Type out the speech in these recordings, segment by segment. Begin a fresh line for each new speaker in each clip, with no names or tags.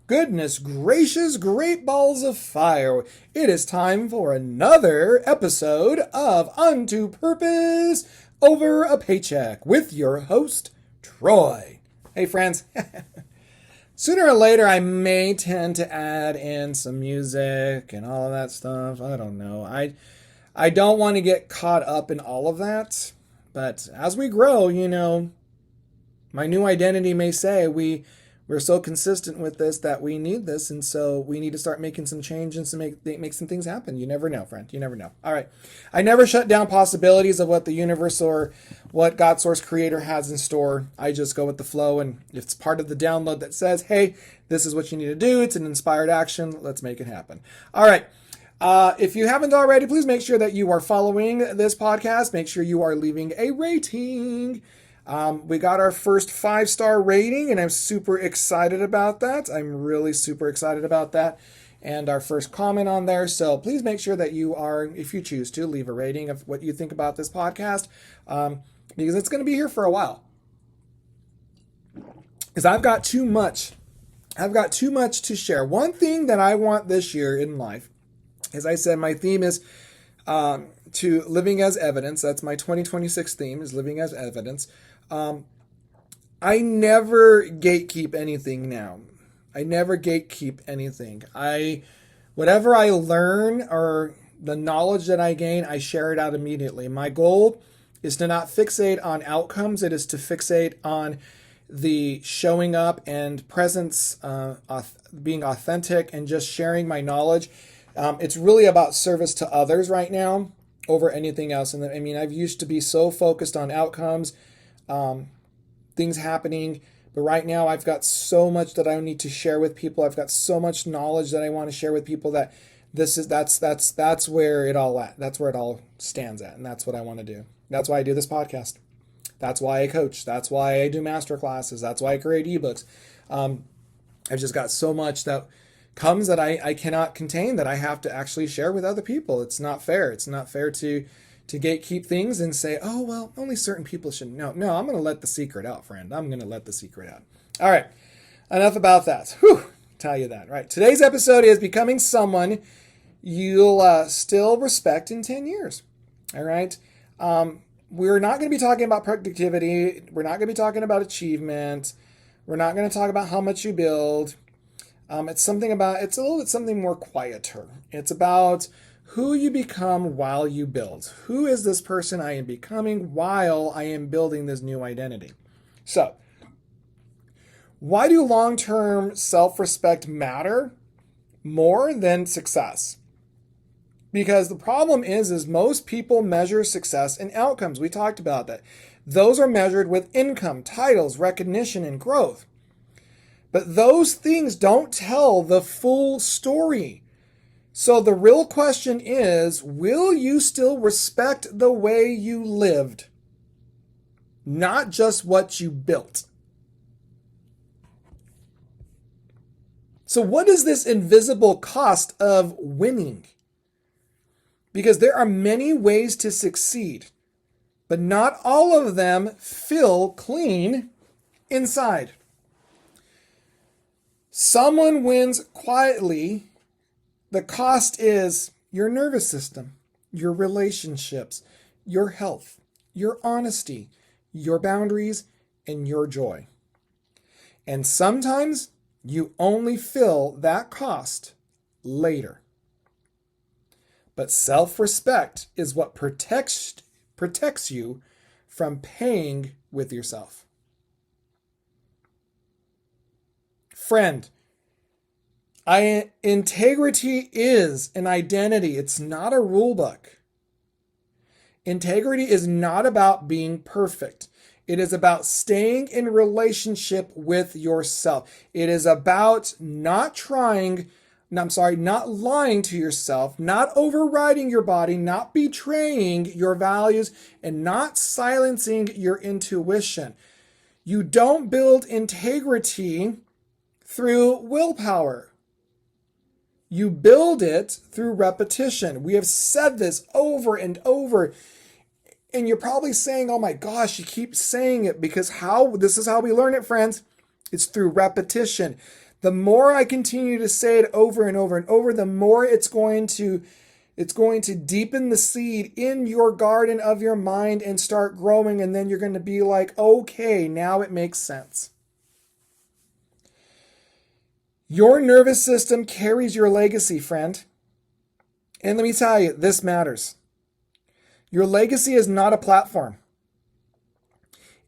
Goodness gracious, great balls of fire. It is time for another episode of Unto Purpose Over a Paycheck with your host, Troy. Hey, friends. Sooner or later, I may tend to add in some music and all of that stuff. I don't know. I don't want to get caught up in all of that. But as we grow, my new identity may say we're so consistent with this that we need this, and so we need to start making some changes and make some things happen. You never know, friend. You never know. All right. I never shut down possibilities of what the universe or what God Source Creator has in store. I just go with the flow, and if it's part of the download that says, hey, this is what you need to do, it's an inspired action, let's make it happen. All right. If you haven't already, please make sure that you are following this podcast. Make sure you are leaving a rating. We got our first 5-star rating, and I'm super excited about that. I'm really super excited about that. And our first comment on there. So please make sure that you are, if you choose to, leave a rating of what you think about this podcast, because it's going to be here for a while. Because I've got too much to share. One thing that I want this year in life, as I said, my theme is to living as evidence. That's my 2026 theme, is living as evidence. I never gatekeep anything now. I never gatekeep anything. Whatever I learn or the knowledge that I gain, I share it out immediately. My goal is to not fixate on outcomes. It is to fixate on the showing up and presence, being authentic and just sharing my knowledge. It's really about service to others right now over anything else. And I've used to be so focused on outcomes, things happening, but right now I've got so much that I need to share with people. I've got so much knowledge that I want to share with people that that's where it all at. That's where it all stands at, and that's what I want to do. That's why I do this podcast. That's why I coach. That's why I do master classes. That's why I create ebooks. I've just got so much that comes that I cannot contain, that I have to actually share with other people. It's not fair. It's not fair to gatekeep things and say, oh, well, only certain people should know. No, I'm going to let the secret out, friend. I'm going to let the secret out. All right. Enough about that. Whew. Tell you that. Right. Today's episode is becoming someone you'll still respect in 10 years. All right. We're not going to be talking about productivity. We're not going to be talking about achievement. We're not going to talk about how much you build. It's a little bit something more quieter. It's about who you become while you build. Who is this person I am becoming while I am building this new identity? So, why do long-term self-respect matter more than success? Because the problem is most people measure success in outcomes. We talked about that. Those are measured with income, titles, recognition, and growth. But those things don't tell the full story. So the real question is, will you still respect the way you lived? Not just what you built. So what is this invisible cost of winning? Because there are many ways to succeed, but not all of them feel clean inside. Someone wins quietly. The cost is your nervous system, your relationships, your health, your honesty, your boundaries, and your joy. And sometimes you only feel that cost later. But self-respect is what protects you from paying with yourself. Friend, integrity is an identity. It's not a rule book. Integrity is not about being perfect. It is about staying in relationship with yourself. It is about not lying to yourself, not overriding your body, not betraying your values, and not silencing your intuition. You don't build integrity through willpower. You build it through repetition. We have said this over and over. And you're probably saying, oh my gosh, you keep saying it, because this is how we learn it, friends. It's through repetition. The more I continue to say it over and over and over, the more it's going to deepen the seed in your garden of your mind and start growing. And then you're going to be like, okay, now it makes sense. Your nervous system carries your legacy, friend. And let me tell you, this matters. Your legacy is not a platform.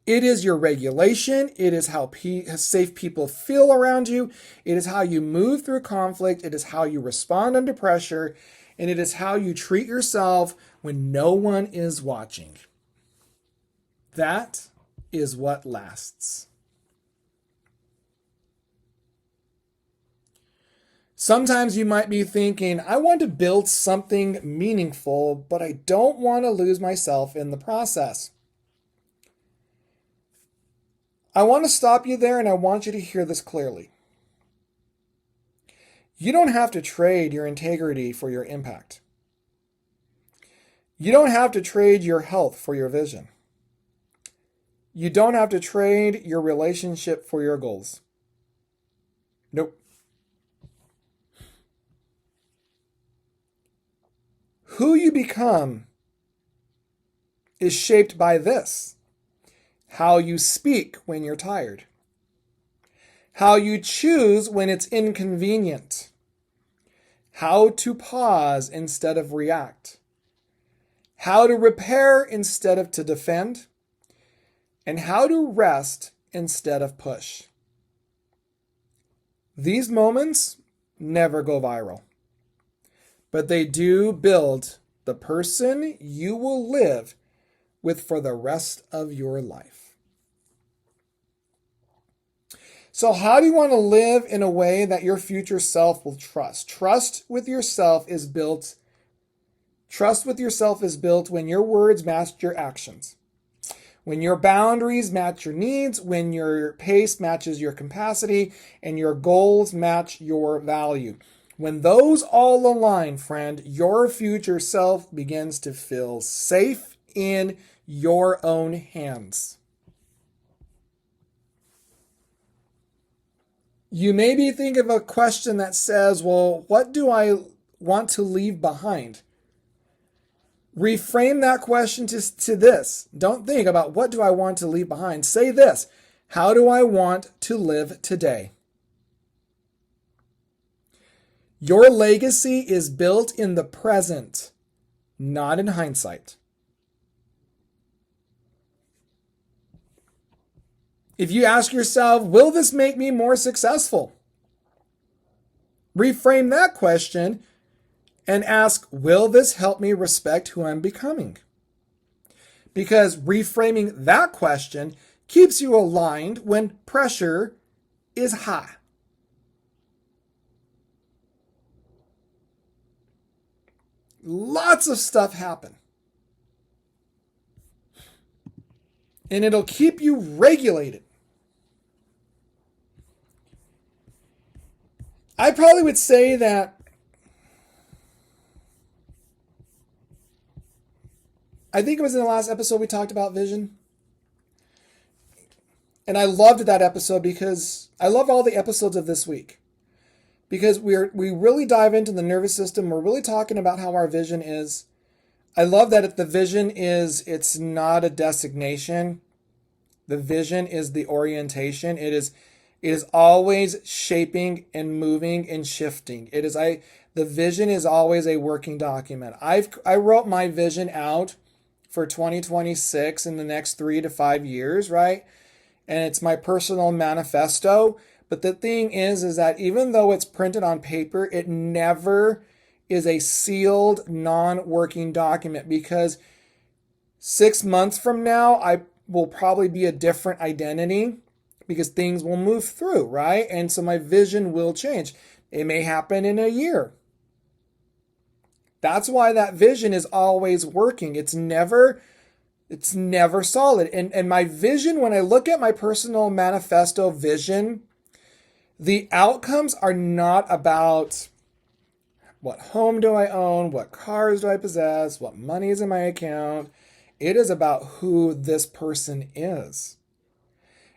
It is your regulation. It is how safe people feel around you. It is how you move through conflict. It is how you respond under pressure. And it is how you treat yourself when no one is watching. That is what lasts. Sometimes you might be thinking, I want to build something meaningful, but I don't want to lose myself in the process. I want to stop you there, and I want you to hear this clearly. You don't have to trade your integrity for your impact. You don't have to trade your health for your vision. You don't have to trade your relationship for your goals. Nope. Who you become is shaped by this. How you speak when you're tired. How you choose when it's inconvenient. How to pause instead of react. How to repair instead of to defend. And how to rest instead of push. These moments never go viral, but they do build the person you will live with for the rest of your life. So how do you want to live in a way that your future self will trust? Trust with yourself is built when your words match your actions. When your boundaries match your needs, when your pace matches your capacity, and your goals match your value. When those all align, friend, your future self begins to feel safe in your own hands. You may be thinking of a question that says, well, what do I want to leave behind? Reframe that question to this. Don't think about what do I want to leave behind. Say this: how do I want to live today? Your legacy is built in the present, not in hindsight. If you ask yourself, will this make me more successful? Reframe that question and ask, will this help me respect who I'm becoming? Because reframing that question keeps you aligned when pressure is high. Lots of stuff happen. And it'll keep you regulated. I probably would say that I think it was in the last episode we talked about vision. And I loved that episode because I love all the episodes of this week. Because we really dive into the nervous system. We're really talking about how our vision is. I love that the vision it's not a designation. The vision is the orientation. It is always shaping and moving and shifting. The vision is always a working document. I wrote my vision out for 2026 in the next 3 to 5 years, right? And it's my personal manifesto. But the thing is that even though it's printed on paper, it never is a sealed, non-working document, because 6 months from now, I will probably be a different identity because things will move through, right? And so my vision will change. It may happen in a year. That's why that vision is always working. It's never solid. And my vision, when I look at my personal manifesto vision, the outcomes are not about what home do I own, what cars do I possess, what money is in my account. It is about who this person is.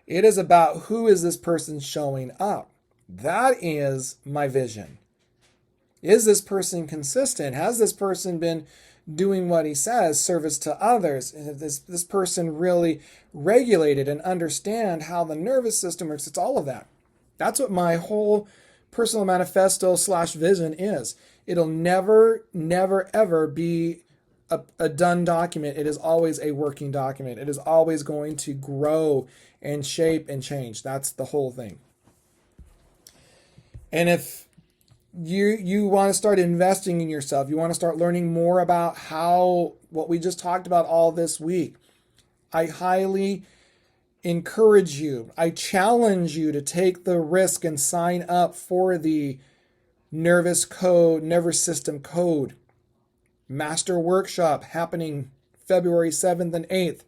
It is about who is this person showing up. That is my vision. Is this person consistent? Has this person been doing what he says, service to others? Is this person really regulated and understand how the nervous system works? It's all of that. That's what my whole personal manifesto / vision is. It'll never, never, ever be a done document. It is always a working document. It is always going to grow and shape and change. That's the whole thing. And if you want to start investing in yourself, you want to start learning more about what we just talked about all this week, I highly encourage you, I challenge you to take the risk and sign up for the nervous system code master workshop happening February 7th and 8th,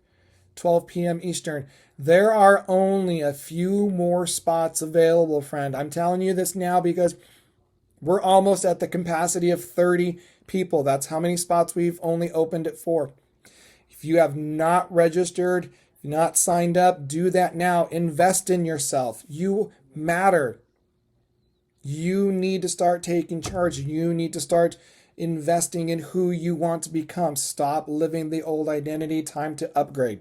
12 p.m. Eastern. There are only a few more spots available, friend. I'm telling you this now because we're almost at the capacity of 30 people. That's how many spots we've only opened it for. If you have not registered, not signed up, do that now. Invest in yourself. You matter. You need to start taking charge. You need to start investing in who you want to become. Stop living the old identity. Time to upgrade.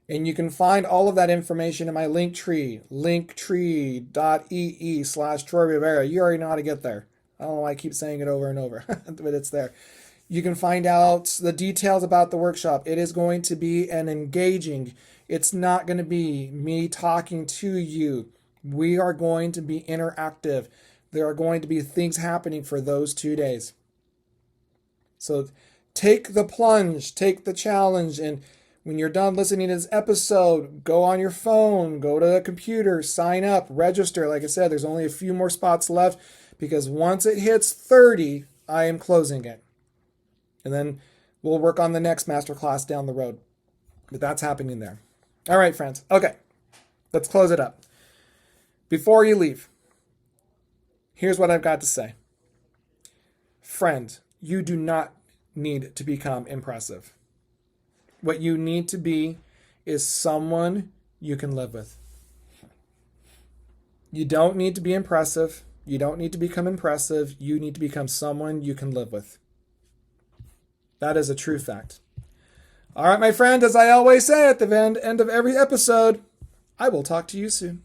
And you can find all of that information in my link tree, linktree.ee/Troy Rivera. You already know how to get there. I don't know why I keep saying it over and over, but it's there. You can find out the details about the workshop. It is going to be an engaging. It's not going to be me talking to you. We are going to be interactive. There are going to be things happening for those 2 days. So take the plunge, take the challenge, and when you're done listening to this episode, go on your phone, go to the computer, sign up, register. Like I said, there's only a few more spots left because once it hits 30, I am closing it. And then we'll work on the next masterclass down the road. But that's happening there. All right, friends. Okay, let's close it up. Before you leave, here's what I've got to say. Friend, you do not need to become impressive. What you need to be is someone you can live with. You don't need to be impressive. You don't need to become impressive. You need to become someone you can live with. That is a true fact. All right, my friend, as I always say at the end of every episode, I will talk to you soon.